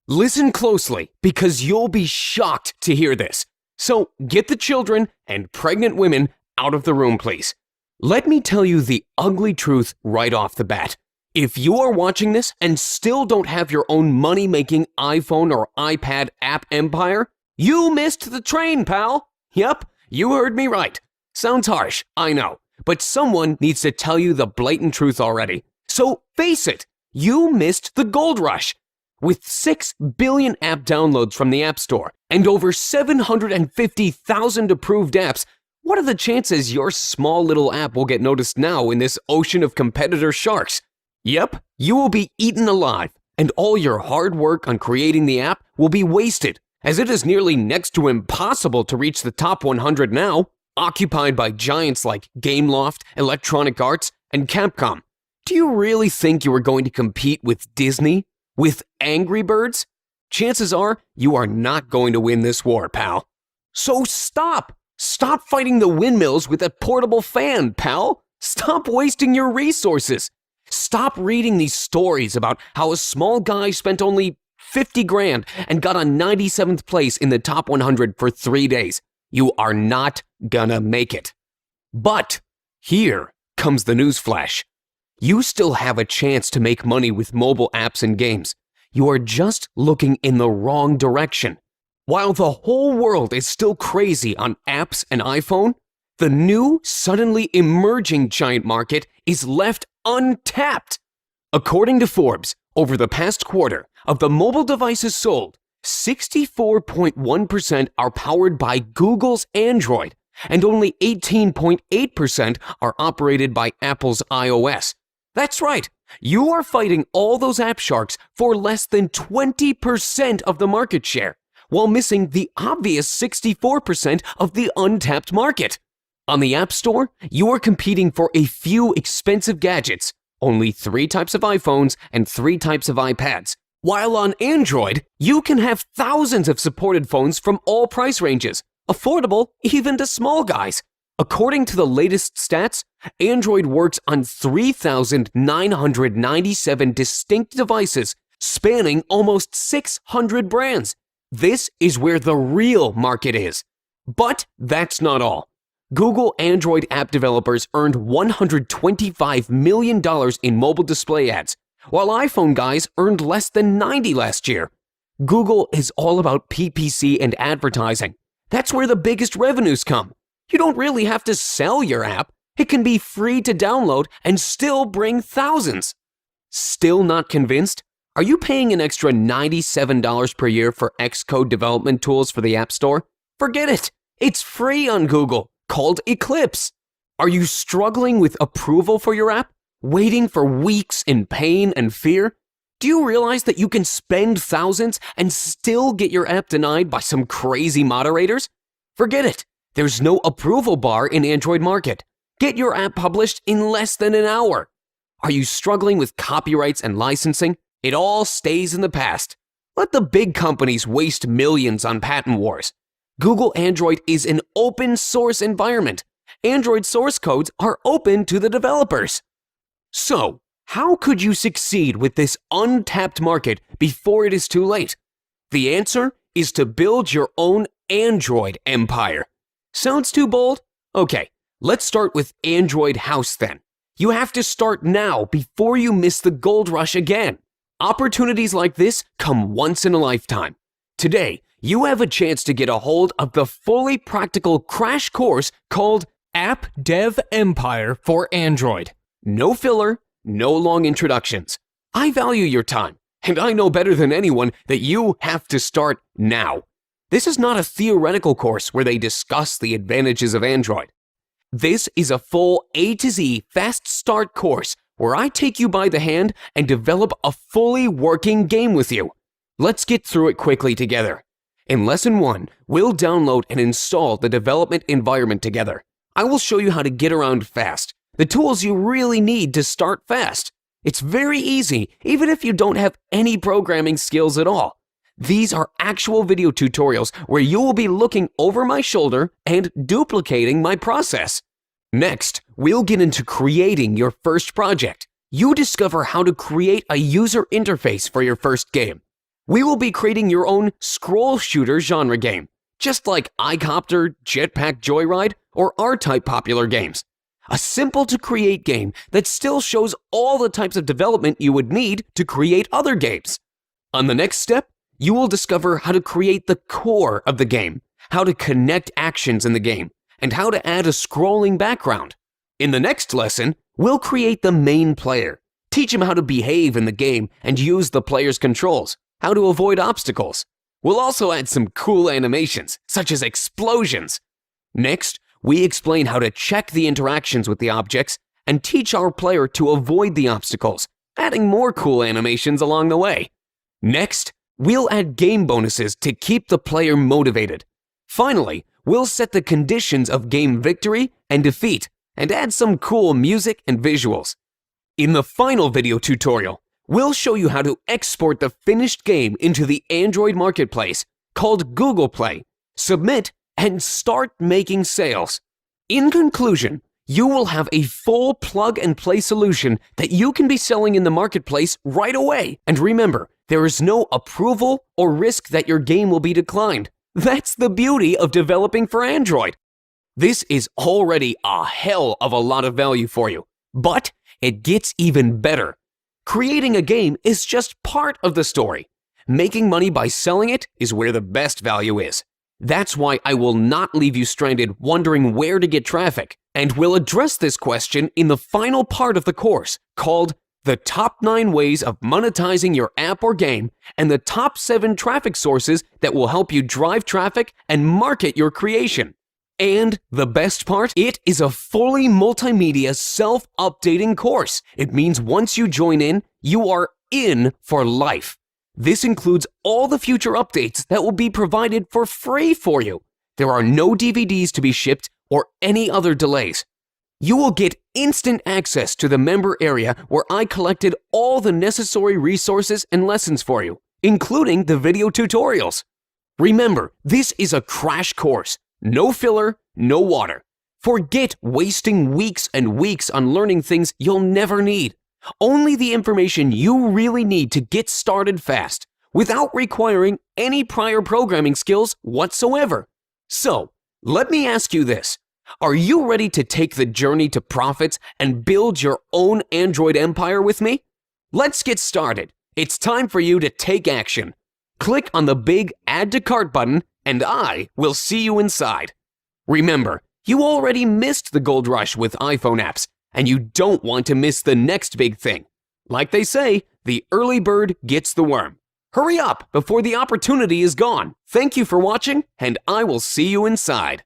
Listen closely because you'll be shocked to hear this. So get the children and pregnant women out of the room, please. Let me tell you the ugly truth right off the bat. If you are watching this and still don't have your own money-making iPhone or iPad app empire, you missed the train, pal. Yep, you heard me right. Sounds harsh, I know, but someone needs to tell you the blatant truth already. So face it, you missed the gold rush. With 6 billion app downloads from the App Store and over 750,000 approved apps, what are the chances your small little app will get noticed now in this ocean of competitor sharks? Yep, you will be eaten alive, and all your hard work on creating the app will be wasted, as it is nearly next to impossible to reach the top 100 now, occupied by giants like Gameloft, Electronic Arts, and Capcom. Do you really think you are going to compete with Disney? With Angry Birds? Chances are you are not going to win this war, pal. So stop! Stop fighting the windmills with a portable fan, pal! Stop wasting your resources! Stop reading these stories about how a small guy spent only 50 grand and got on 97th place in the top 100 for 3 days. You are not gonna make it. But here comes the newsflash. You still have a chance to make money with mobile apps and games. You are just looking in the wrong direction. While the whole world is still crazy on apps and iPhone, the new, suddenly emerging giant market is left untapped. According to Forbes, over the past quarter, of the mobile devices sold, 64.1% are powered by Google's Android, and only 18.8% are operated by Apple's iOS. That's right, you are fighting all those app sharks for less than 20% of the market share, while missing the obvious 64% of the untapped market. On the App Store, you are competing for a few expensive gadgets, only 3 types of iPhones and 3 types of iPads, while on Android, you can have thousands of supported phones from all price ranges, affordable even to small guys. According to the latest stats, Android works on 3,997 distinct devices spanning almost 600 brands. This is where the real market is. But that's not all. Google Android app developers earned $125 million in mobile display ads, while iPhone guys earned less than 90 last year. Google is all about PPC and advertising. That's where the biggest revenues come. You don't really have to sell your app. It can be free to download and still bring thousands. Still not convinced? Are you paying an extra $97 per year for Xcode development tools for the App Store? Forget it. It's free on Google, called Eclipse. Are you struggling with approval for your app? Waiting for weeks in pain and fear? Do you realize that you can spend thousands and still get your app denied by some crazy moderators? Forget it. There's no approval bar in Android Market. Get your app published in less than an hour. Are you struggling with copyrights and licensing? It all stays in the past. Let the big companies waste millions on patent wars. Google Android is an open source environment. Android source codes are open to the developers. So, how could you succeed with this untapped market before it is too late? The answer is to build your own Android empire. Sounds too bold? Okay, let's start with Android House then. You have to start now before you miss the gold rush again. Opportunities like this come once in a lifetime. Today, you have a chance to get a hold of the fully practical crash course called App Dev Empire for Android. No filler, no long introductions. I value your time, and I know better than anyone that you have to start now. This is not a theoretical course where they discuss the advantages of Android. This is a full A to Z fast start course where I take you by the hand and develop a fully working game with you. Let's get through it quickly together. In Lesson 1, we'll download and install the development environment together. I will show you how to get around fast, the tools you really need to start fast. It's very easy, even if you don't have any programming skills at all. These are actual video tutorials where you will be looking over my shoulder and duplicating my process. Next, we'll get into creating your first project. You discover how to create a user interface for your first game. We will be creating your own scroll shooter genre game, just like iCopter, Jetpack Joyride, or R-Type popular games. A simple-to-create game that still shows all the types of development you would need to create other games. On the next step, you will discover how to create the core of the game, how to connect actions in the game, and how to add a scrolling background. In the next lesson, we'll create the main player, teach him how to behave in the game and use the player's controls, how to avoid obstacles. We'll also add some cool animations, such as explosions. Next, we explain how to check the interactions with the objects and teach our player to avoid the obstacles, adding more cool animations along the way. Next, we'll add game bonuses to keep the player motivated. Finally, we'll set the conditions of game victory and defeat and add some cool music and visuals. In the final video tutorial, we'll show you how to export the finished game into the Android marketplace called Google Play, submit, and start making sales. In conclusion, you will have a full plug-and-play solution that you can be selling in the marketplace right away. And remember, there is no approval or risk that your game will be declined. That's the beauty of developing for Android. This is already a hell of a lot of value for you, but it gets even better. Creating a game is just part of the story. Making money by selling it is where the best value is. That's why I will not leave you stranded wondering where to get traffic, and we'll address this question in the final part of the course called The Top 9 Ways of Monetizing Your App or Game and the Top 7 Traffic Sources that will help you drive traffic and market your creation. And the best part, it is a fully multimedia self-updating course. It means once you join in, you are in for life. This includes all the future updates that will be provided for free for you. There are no DVDs to be shipped or any other delays. You will get instant access to the member area where I collected all the necessary resources and lessons for you, including the video tutorials. Remember, this is a crash course. No filler, no water. Forget wasting weeks and weeks on learning things you'll never need. Only the information you really need to get started fast, without requiring any prior programming skills whatsoever. So, let me ask you this. Are you ready to take the journey to profits and build your own Android empire with me? Let's get started. It's time for you to take action. Click on the big Add to Cart button and I will see you inside. Remember, you already missed the gold rush with iPhone apps, and you don't want to miss the next big thing. Like they say, the early bird gets the worm. Hurry up before the opportunity is gone. Thank you for watching, and I will see you inside.